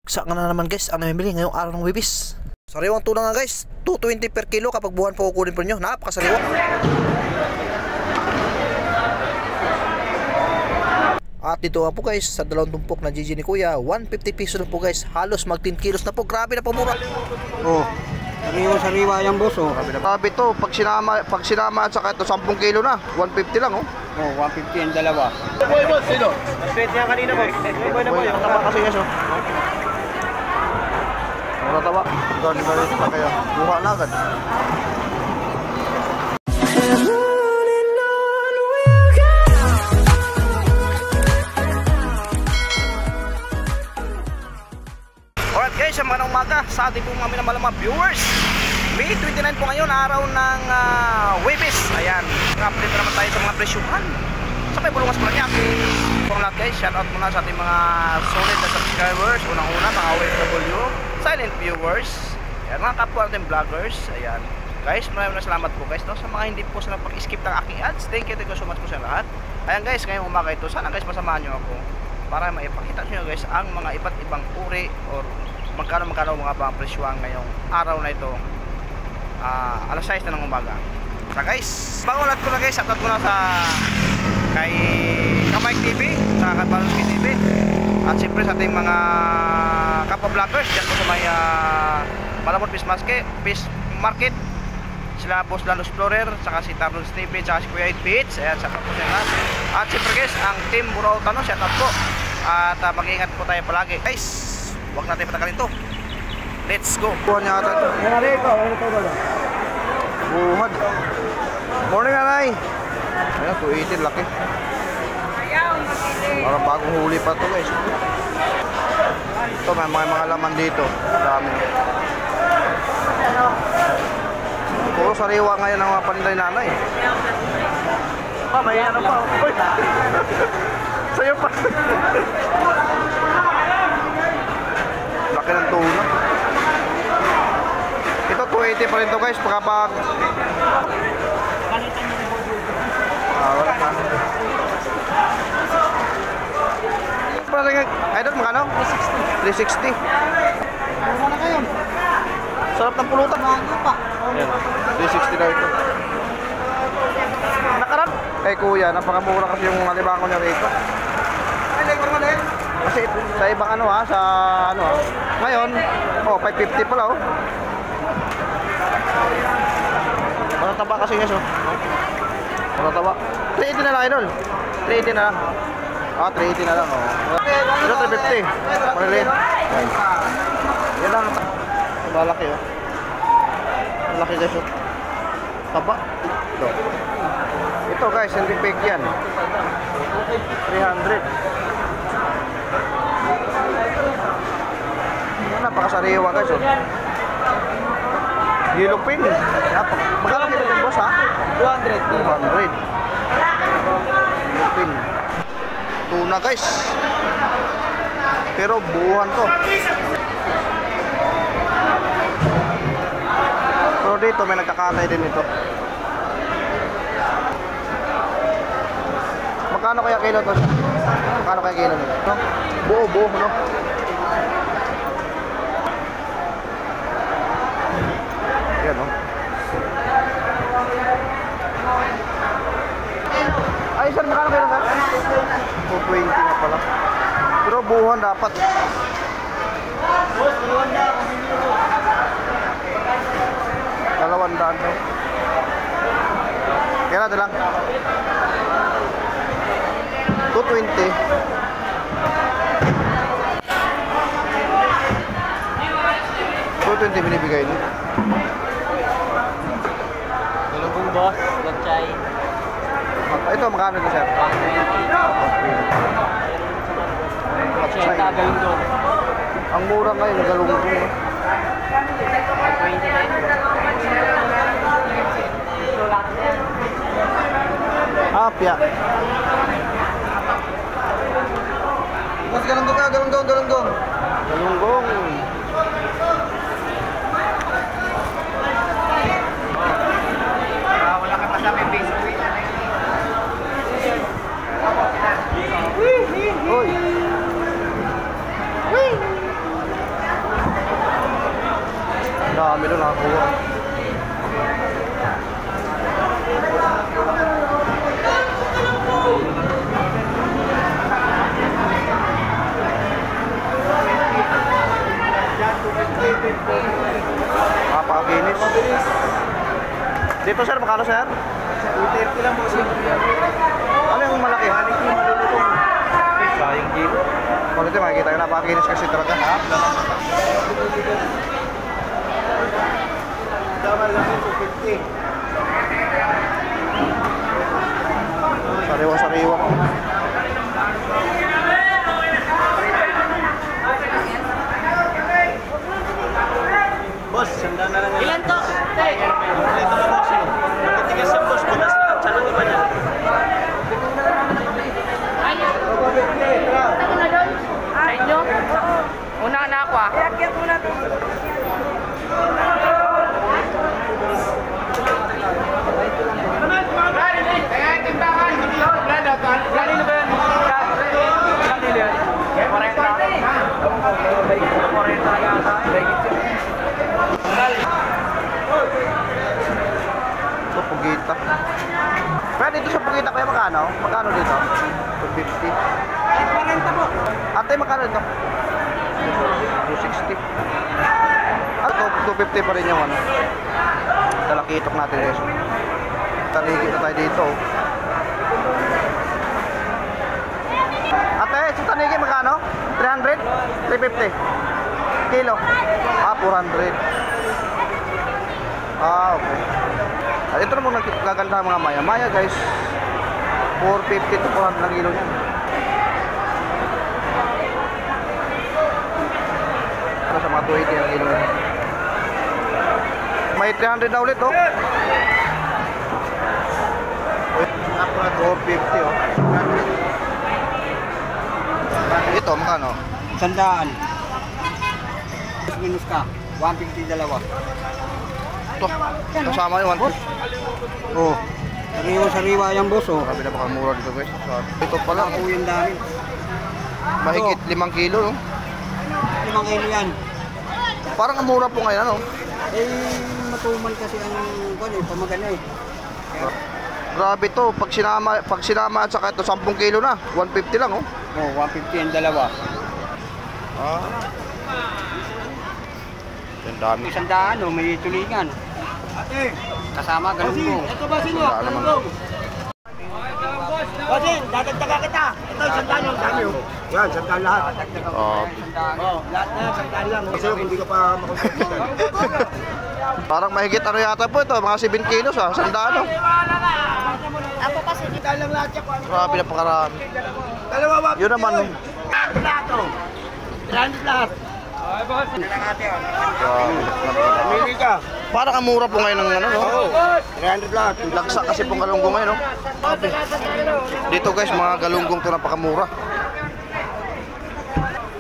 Sa na naman guys, ang namimili ngayong araw ng Webis. Sariwang tuna nga guys, 220 per kilo kapag buwan po kukunin po nyo. Napakasariwa. At dito nga po guys, sa dalawang tumpok na GG ni Kuya, 150 pesos na po guys. Halos mag 10 kilos na po. Grabe na po mura. Oh, sariwa yan boss oh. Grabe to, pag sinama at saka ito 10 kilo na, 150 lang oh. Oh, 150 ang dalawa. Boy, boss, sino? Pwede yan kanina boss. Boy na po yung taba kasi guys oh. Mura taba. Galit pa kaya. Buha na agad. Alright guys, ang magandang umaga sa ating pong mga minamalang viewers. May 29 po ngayon, araw ng Webis. Ayan, update na naman tayo sa mga presyuhan. Sa may bulungas po lang yan. Kung lahat guys, shoutout muna sa ating mga solid na subscribers. Unang-una, mga OFW, silent viewers. Ayan, mga kapwa natin vloggers. Ayan, guys, maraming salamat po guys no? Sa mga hindi po sa pag-skip ng aking ads. Thank you so much po sa lahat. Ayan guys, ngayong umaga ito, sana guys masamahan nyo ako para maipakita nyo guys ang mga iba't ibang uri or magkano mga bang presyuhan ngayong araw na ito. Alas 6 na ng umaga. So guys, bago lahat ko na guys, shoutout muna sa kay Kamay TV, sa Kapaluski TV, at siyempre sa ating mga kapwa-vloggers dyan po sa may Malabon Fish Market, sila Boss Lando Explorer, saka si Tarlos TV, saka si Kuya 8 Beats. Ayan, shoutout po sa lahat. At siyempre guys, ang team Burao Tano, shoutout po. At mag-ingat po tayo palagi guys, huwag natin patagalin to. Let's go. Buhan niya ata ito. Buhan. Morning nanay. Ayan, 218 laki. Parang bagong huli pa to guys. Ito may mga laman dito. Dami. Puro sariwa ngayon ang mga paninday nanay. May ano pa. Uy. Sa'yo pa. Laki ng tuna. Ito 280 pa rin to guys kapag wala pa. Idol magkano? 360. Mura na kayo. Sarap ng pulutan. Ano pa? 360 daw ito. Nakarap. Eh kuya, napakamura kasi yung alimango niya rito. Kasi sa ibang ano sa ano ngayon, 550 pala oh. Wala taba kasi guys oh. Wala taba. 380 na lang idol. 380 na lang. 380 na lang oh. Ito 350. Maliliit. Yan lang. Malaki oh. Malaki guys oh. Taba. Ito guys, hindi fake yan. 300. Napakasariwa guys oh. Yellow pin. Magkano kilo din boss ha? 200. Yellow pin. Tuna guys. Pero buuhan to. Pero dito may nagkakatay din ito. Magkano kaya kilo to? Magkano kaya kilo nito? No? Buo no? Yan o. Ay sir, magkano kayo sir? 220 na pala. Pero buuhan dapat. $200 no? Kaya natin lang 220. $220 binibigay no? Galugong boss, lachay. Ito magkano ito sir? 120. Gawin doon. Ang mura ngayon, nagalungkong eh. 20 Apya. Mas galunggong ka, galunggong. Galunggong. wala ka pa sa may base. Uy. dami doon nakakuha. Napakakinis. Dito sir, magkano sir? 230 lang po sir. Ano yung malaki? Quality malulutong. Sayang kilo. Quality, makikita ko napakakinis kasi talaga. Daman lang po 250. Sariwa-sariwa. Boss, sanda na lang. Ilan to? Ito na boss yun. Matigas sa boss, bukas na. Tsaka iba niya. Inyo? Una na ako ah. Iakyat muna to. Ito, Pugita. Pero dito sa Pugita kaya magkano? Magkano dito? 250. 40 po. Ate, magkano dito? 260. Ah, 250 pa rin yung ano. Talakitok natin guys. Taligid na tayo dito. Oh. Ate, sa tanigi magkano? 300? 350? Kilo? Ah, 400. Ah, okay. At ito naman nagkaganda mga maya. Maya guys, 450 to 400 lang kilo niyan. Ano sa mga 280 ang kilo niyan. May 300 na ulit oh. 450 oh. Ito, magkano? Sandaan. Minus ka. 150 dalawa. Ito, kasama yung 150. Oh. Sariwa-sariwa yan boss oh. Grabe na mura dito guys. Ito pala, Ako yung dami. mahigit 5 kilo no? 5 kilo yan. Parang ang mura po ngayon ano? Eh, matumal kasi ang pamagana eh. Grabe to, pag sinama at saka ito 10 kilo na, 150 lang oh. Oh, 150 ang dalawa. Ah. Ang dami. May sandaan oh, may tulingan. Kasama ganun mo. Ito ba sino? Wala naman. Bosin, dadagdaga kita. Ito, sandaan yung dami oh. Yan, sandaan lahat. Ah, Oh, lahat na, sandaan lang. Kasi hindi ka pa makukulitan. parang mahigit ano yata po ito, mga 7 kilos ah, sandaan oh. Ako kasi Sandaan lang lahat yan. Grabe na pakarami. Dalawa, wag. Yun naman oh. Lahat oh. 300 lahat. Grabe. Pumili ka. Parang ang mura po ngayon ng ano no? Oo. 300 lahat. Lagsa kasi pong galunggong ngayon no? Dito guys, mga galunggong to napakamura.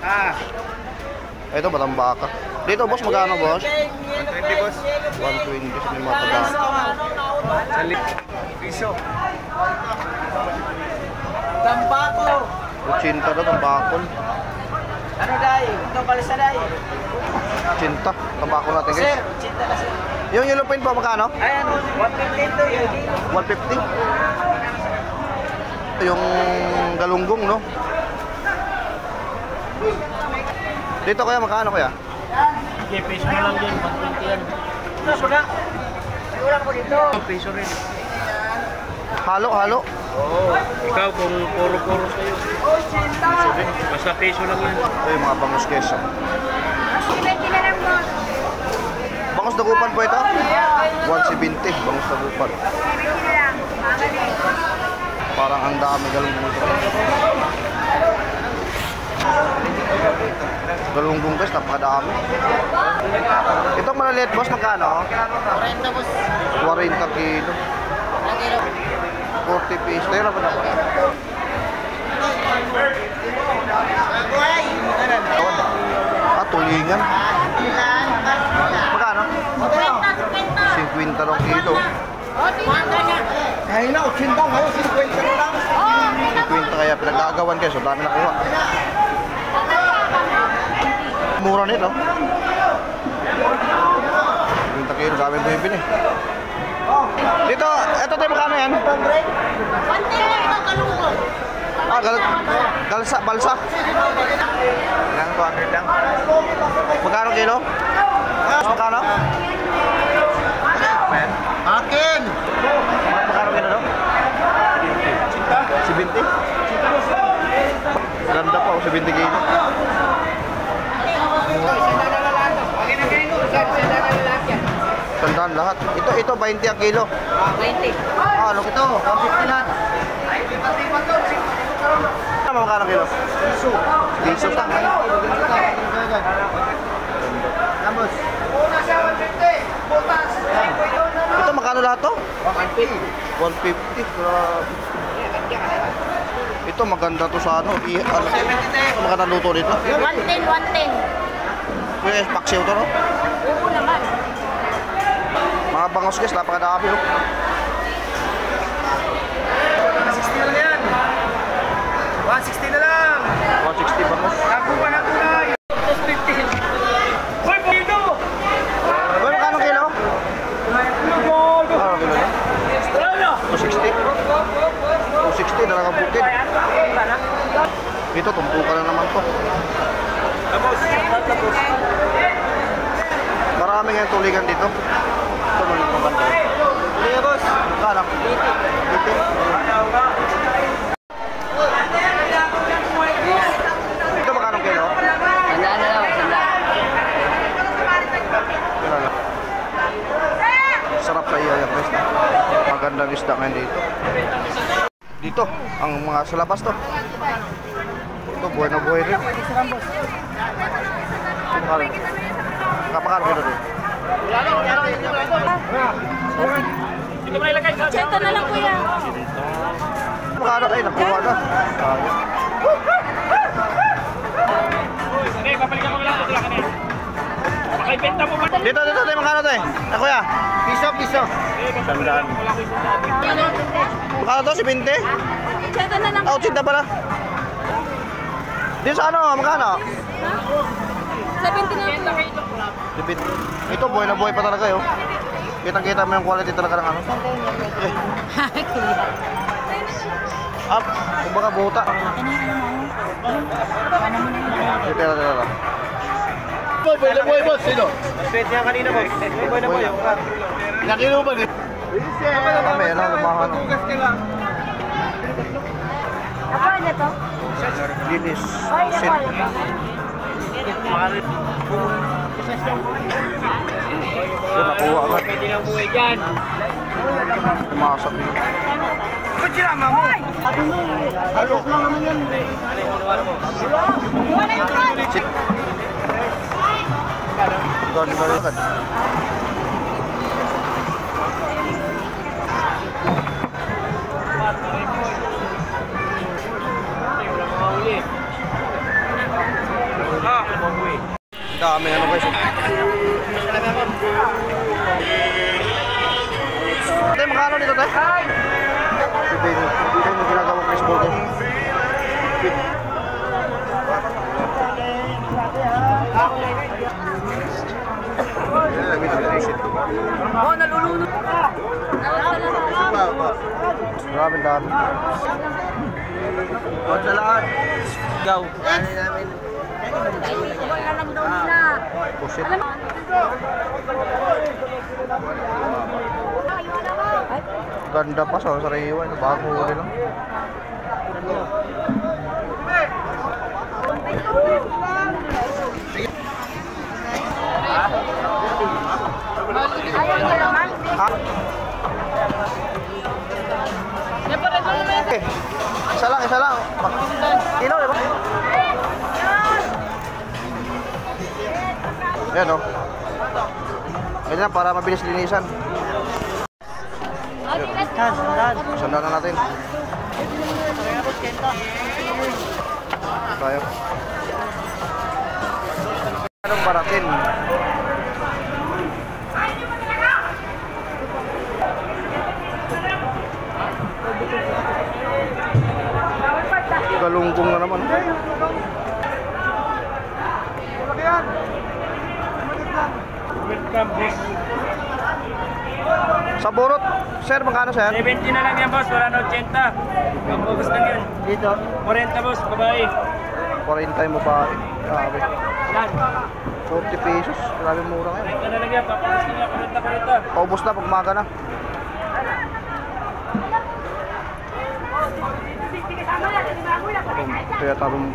Ah. Ito, Batambaka. Dito boss, magkano boss? 120 boss. 120 sa mga taga. Piso. Tambako. 80 na tambakol. Ano dai? Ito pala sa dai. 80, tambako natin Sir, guys. cinta na sir. Yung yellow pin po, magkano? Ayan, 150 to yun. 150. Yung galunggong no? Dito kaya magkano kaya? Okay, peso na lang din, 120 yan. Peso na. May ulang ko dito. Peso rin. Halo. Oo. Ikaw kung puro-puro sa'yo. Basta peso lang yan. Ito yung mga bangus queso. 20 na lang boss. Bangus dagupan po ito? 170, bangus dagupan. 20 na lang. Magaling. Parang ang dami galunggong ito. Galunggong guys, napakadami. Itong malaliit boss, magkano? 40 boss. 40 kilo. 40 pesos. Tayo na ba na? Ah, tulingan. Magkano? 50 lang kilo. Kaya na, 80 ngayon, 50 na lang. 50 kaya pinagagawan guys, so dami nakuha. Mura nito. 50 kilo, dami bumibili. Dito, eto tayo magkano yan? Ah, balsa. Ilang 200 lang. Magkano kilo? Magkano? Akin! Magkano kilo daw? 70? Ganda pa, 70 kilo. Tandaan lahat. Ito 20 ang kilo. 20. Ah, ano ito? 150 lahat. Ano magkano kilo? Piso. Tapos, Ito magkano lahat to? 150. Grabe. Ito maganda to sa ano? Ito maganda luto dito. 110, 110. Kuya, paksiw to no? Oo naman. Mga bangos guys, napakadami no? 160 na yan. 160 na lang. 160 bangos. Nakuha na ito na. 250. Hoy, Pino! Kuya, magkano kilo? Magkano kilo no? 260. 260 na lang ang bukid. Dito, tumpukan na naman to. Tapos. Maraming yung tuligan dito. Ito mo yung maganda. Sige, boss. Magkano? 80. Ito magkano kilo? Sandaan na lang, sandaan. Kilo lang. Sarap sa iya yung guys. Magandang isda ngayon dito. Dito, ang mga sa labas to. Ito, buhay na buhay rin. Kapakano kilo rin? Cheta na lang kuya. Magkano ay nakuha na. Dito, magkano to eh? Kuya? Piso. Sandaan. Magkano to? 70? Cheta na lang. Ah, 80 pala. Dito sa ano? Magkano? 70 na lang. Ito, buhay na buhay pa talaga yun. Kitang-kita mo yung quality talaga ng ano. Up, kumbaga buta. Tira. Boy na boy, boss. Sino? Pwede yan kanina, boss. Boy na boy. Ilang kilo ba? Kami, ano, lumahan. Apa aja to? Linis. Ay, Sin. Ito, nakuha agad. Pwede lang buhay dyan. Tumasok yun. Ba't sinama mo? Alok lang naman yan. Sit. Gani agad. Dami ano guys. Tay, magkano dito tay? Dito yung ginagawang baseball guys. Oh, nalulunod. Maraming dami. Huwag sa lahat. Gaw. Wala lang daw nila. Pusit. Ganda pa sa sariwa. Bago huli lang. Ayaw niya naman. Ha? Okay. Isa lang. Kilo, di ba? Yan o. Ganyan para mabilis linisan. Sandaan na natin. Tayo. Anong paratin? Galunggong na naman. Welcome, boss. Sa burot, sir, magkano sir? 70 na lang yan, boss. Wala na 80. Pag-focus lang yan. Dito. 40, boss. Babae. 40 yung babae. Grabe. Yan. 40 pesos. Grabe mura ngayon. 40 na lang yan. Pag-focus lang yan. 40. Paubos na pag umaga na. Kaya tarong